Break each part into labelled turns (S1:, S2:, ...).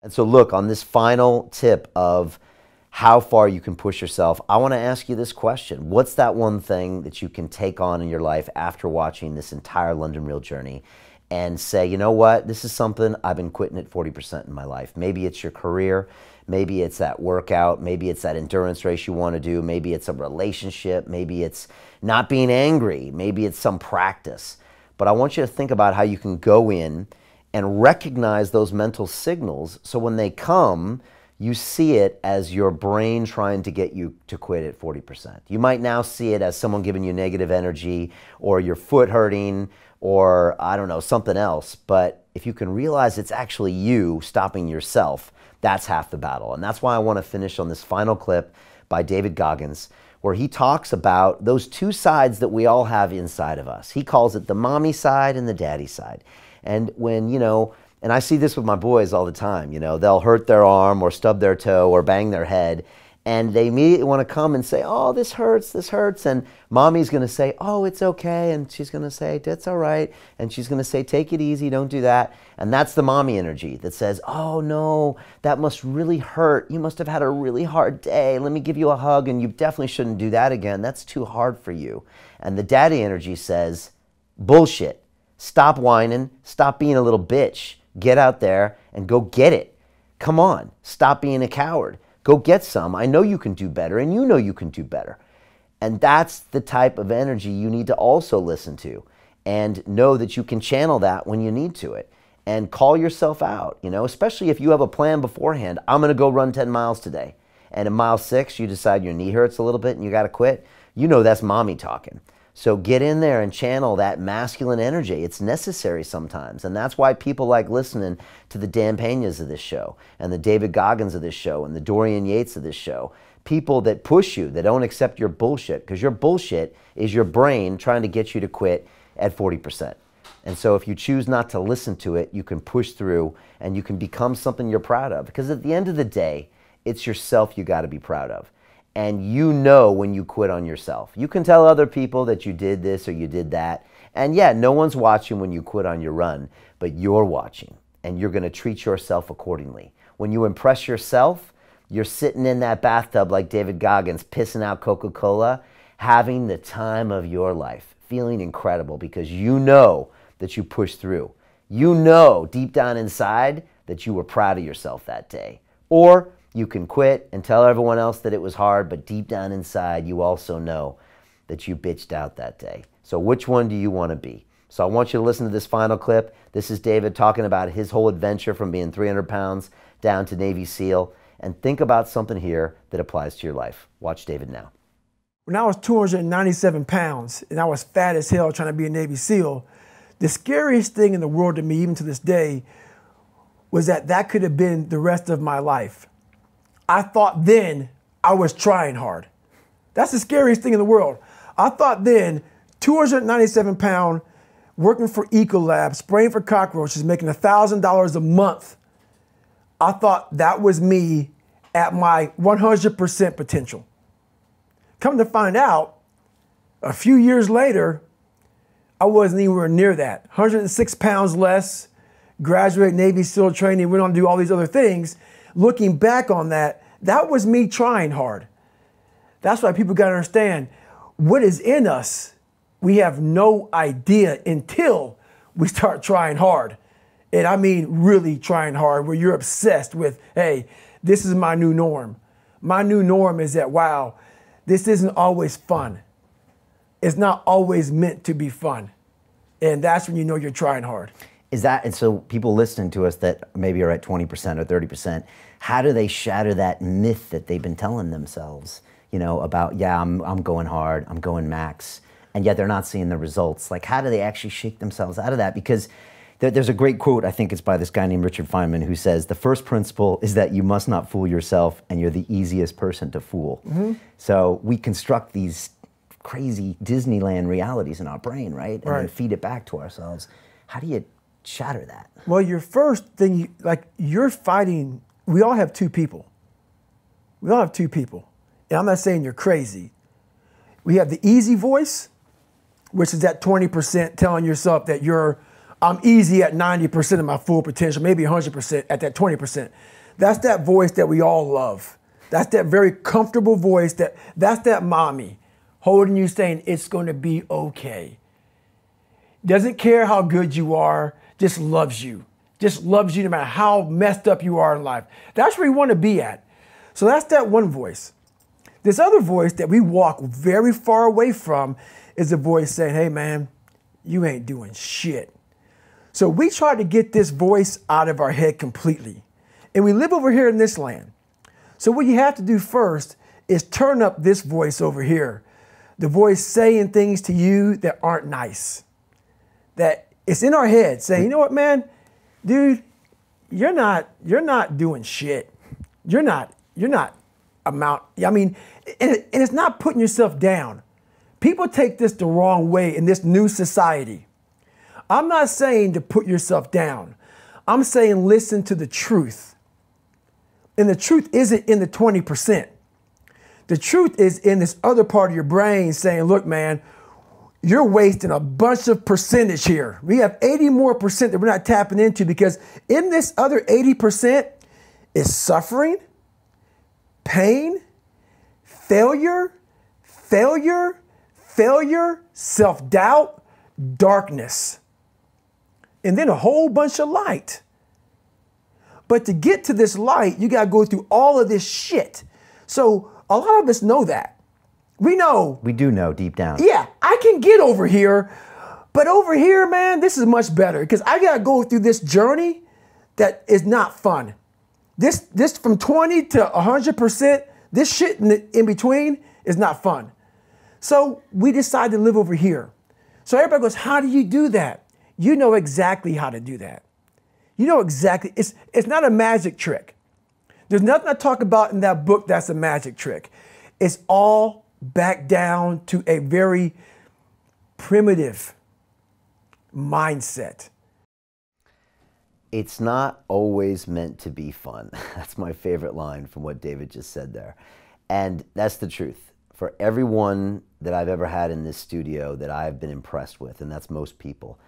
S1: And so look, on this final tip of how far you can push yourself, I want to ask you this question. What's that one thing that you can take on in your life after watching this entire London Real journey and say, you know what, this is something I've been quitting at 40% in my life. Maybe it's your career, maybe it's that workout, maybe it's that endurance race you want to do, maybe it's a relationship, maybe it's not being angry, maybe it's some practice. But I want you to think about how you can go in and recognize those mental signals so when they come, you see it as your brain trying to get you to quit at 40%. You might now see it as someone giving you negative energy or your foot hurting or, I don't know, something else. But if you can realize it's actually you stopping yourself, that's half the battle. And that's why I want to finish on this final clip by David Goggins, where he talks about those two sides that we all have inside of us. He calls it the mommy side and the daddy side. And when, you know, and I see this with my boys all the time, you know, they'll hurt their arm or stub their toe or bang their head, and they immediately want to come and say, oh, this hurts, and mommy's going to say, oh, it's okay, and she's going to say, that's all right, and she's going to say, take it easy, don't do that. And that's the mommy energy that says, oh no, that must really hurt, you must have had a really hard day, let me give you a hug, and you definitely shouldn't do that again, that's too hard for you. And the daddy energy says, bullshit. Stop whining, stop being a little bitch, get out there and go get it. Come on, stop being a coward. Go get some. I know you can do better and you know you can do better. And that's the type of energy you need to also listen to and know that you can channel that when you need to it and call yourself out, you know, especially if you have a plan beforehand. I'm going to go run 10 miles today. And in mile 6, you decide your knee hurts a little bit and you got to quit. You know that's mommy talking. So get in there and channel that masculine energy. It's necessary sometimes. And that's why people like listening to the Dan Peñas of this show and the David Goggins of this show and the Dorian Yates of this show. People that push you, that don't accept your bullshit, because your bullshit is your brain trying to get you to quit at 40%. And so if you choose not to listen to it, you can push through and you can become something you're proud of. Because at the end of the day, it's yourself you got to be proud of. And you know when you quit on yourself. You can tell other people that you did this or you did that. And yeah, no one's watching when you quit on your run, but you're watching and you're going to treat yourself accordingly. When you impress yourself, you're sitting in that bathtub like David Goggins, pissing out Coca-Cola, having the time of your life, feeling incredible because you know that you pushed through. You know deep down inside that you were proud of yourself that day. Or you can quit and tell everyone else that it was hard, but deep down inside, you also know that you bitched out that day. So which one do you want to be? So I want you to listen to this final clip. This is David talking about his whole adventure from being 300 pounds down to Navy SEAL. And think about something here that applies to your life. Watch David now.
S2: When I was 297 pounds and I was fat as hell trying to be a Navy SEAL, the scariest thing in the world to me, even to this day, was that that could have been the rest of my life. I thought then I was trying hard. That's the scariest thing in the world. I thought then 297 pound, working for Ecolab, spraying for cockroaches, making $1,000 a month. I thought that was me at my 100% potential. Come to find out, a few years later, I wasn't anywhere near that. 106 pounds less, graduate Navy SEAL training, went on to do all these other things. Looking back on that, that was me trying hard. That's why people got to understand what is in us. We have no idea until we start trying hard. And I mean really trying hard, where you're obsessed with, hey, this is my new norm. My new norm is that, wow, this isn't always fun. It's not always meant to be fun. And that's when you know you're trying hard.
S1: Is that, and so people listening to us that maybe are at 20% or 30%, how do they shatter that myth that they've been telling themselves, you know, about, yeah, I'm going hard, I'm going max, and yet they're not seeing the results? Like, how do they actually shake themselves out of that? Because there's a great quote, I think it's by this guy named Richard Feynman, who says, the first principle is that you must not fool yourself, and you're the easiest person to fool. Mm-hmm. So we construct these crazy Disneyland realities in our brain, right? And then feed it back to ourselves. How do you shatter that?
S2: Well, your first thing, you're fighting, we all have two people. We all have two people. And I'm not saying you're crazy. We have the easy voice, which is that 20% telling yourself that you're I'm easy at 90% of my full potential, maybe 100% at that 20%. That's that voice that we all love. That's that very comfortable voice, that's that mommy holding you saying it's going to be okay. Doesn't care how good you are, just loves you. Just loves you no matter how messed up you are in life. That's where you want to be at. So that's that one voice. This other voice that we walk very far away from is a voice saying, hey man, you ain't doing shit. So we try to get this voice out of our head completely. And we live over here in this land. So what you have to do first is turn up this voice over here. The voice saying things to you that aren't nice. That it's in our head saying, you know what, man, dude, you're not doing shit. You're not and it's not putting yourself down. People take this the wrong way in this new society. I'm not saying to put yourself down. I'm saying listen to the truth. And the truth isn't in the 20%. The truth is in this other part of your brain saying, look, man, you're wasting a bunch of percentage here. We have 80 more percent that we're not tapping into because in this other 80% is suffering, pain, failure, self-doubt, darkness, and then a whole bunch of light. But to get to this light, you got to go through all of this shit. So a lot of us know that. We know.
S1: We do know deep down.
S2: Yeah, I can get over here, but over here, man, this is much better because I got to go through this journey that is not fun. This from 20 to 100%, this shit in between is not fun. So we decide to live over here. So everybody goes, how do you do that? You know exactly how to do that. You know exactly, it's not a magic trick. There's nothing I talk about in that book that's a magic trick. It's all back down to a very primitive mindset.
S1: It's not always meant to be fun. That's my favorite line from what David just said there. And that's the truth. For everyone that I've ever had in this studio that I've been impressed with, and that's most people,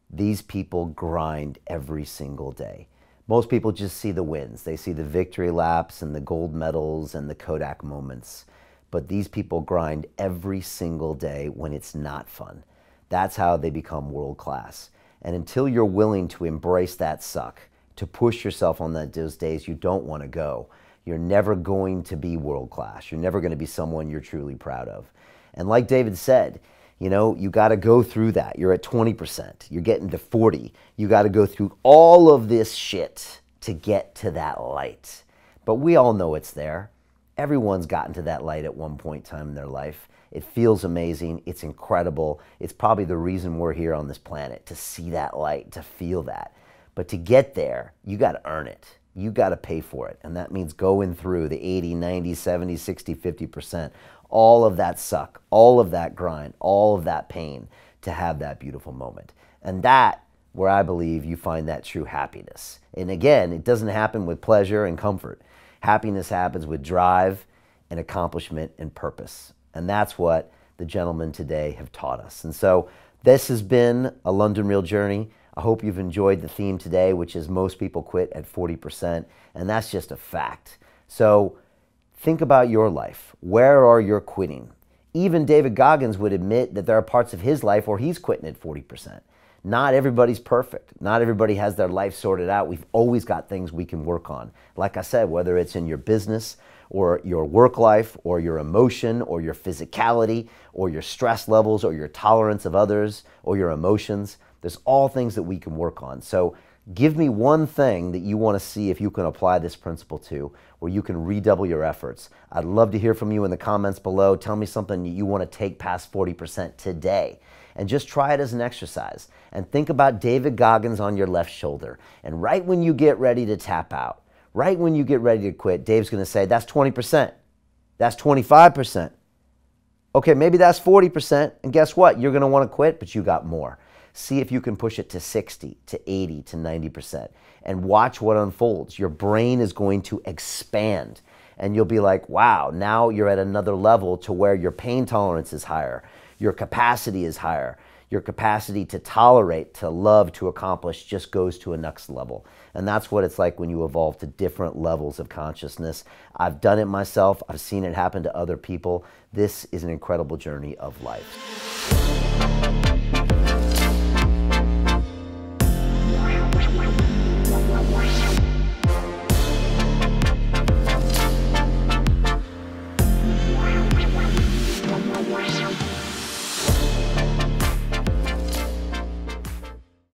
S1: these people grind every single day. Most people just see the wins. They see the victory laps and the gold medals and the Kodak moments. But these people grind every single day when it's not fun. That's how they become world class. And until you're willing to embrace that suck, to push yourself on those days you don't want to go, you're never going to be world class. You're never going to be someone you're truly proud of. And like David said, you know, you got to go through that. You're at 20%. You're getting to 40. You got to go through all of this shit to get to that light. But we all know it's there. Everyone's gotten to that light at one point in time in their life. It feels amazing. It's incredible. It's probably the reason we're here on this planet, to see that light, to feel that. But to get there, you got to earn it. You got to pay for it. And that means going through the 80, 90, 70, 60, 50%. All of that suck, all of that grind, all of that pain to have that beautiful moment. And that, where I believe you find that true happiness. And again, it doesn't happen with pleasure and comfort. Happiness happens with drive and accomplishment and purpose. And that's what the gentlemen today have taught us. And so this has been a London Real journey. I hope you've enjoyed the theme today, which is most people quit at 40%. And that's just a fact. So think about your life. Where are you quitting? Even David Goggins would admit that there are parts of his life where he's quitting at 40%. Not everybody's perfect. Not everybody has their life sorted out. We've always got things we can work on. Like I said, whether it's in your business or your work life or your emotion or your physicality or your stress levels or your tolerance of others or your emotions, there's all things that we can work on. So give me one thing that you want to see if you can apply this principle to, where you can redouble your efforts. I'd love to hear from you in the comments below. Tell me something you want to take past 40% today. And just try it as an exercise. And think about David Goggins on your left shoulder. And right when you get ready to tap out, right when you get ready to quit, Dave's going to say, that's 20%. That's 25%. Okay, maybe that's 40%. And guess what? You're going to want to quit, but you got more. See if you can push it to 60, to 80, to 90%. And watch what unfolds. Your brain is going to expand. And you'll be like, wow, now you're at another level to where your pain tolerance is higher. Your capacity is higher. your capacity to tolerate, to love, to accomplish just goes to a next level. And that's what it's like when you evolve to different levels of consciousness. I've done it myself. I've seen it happen to other people. This is an incredible journey of life.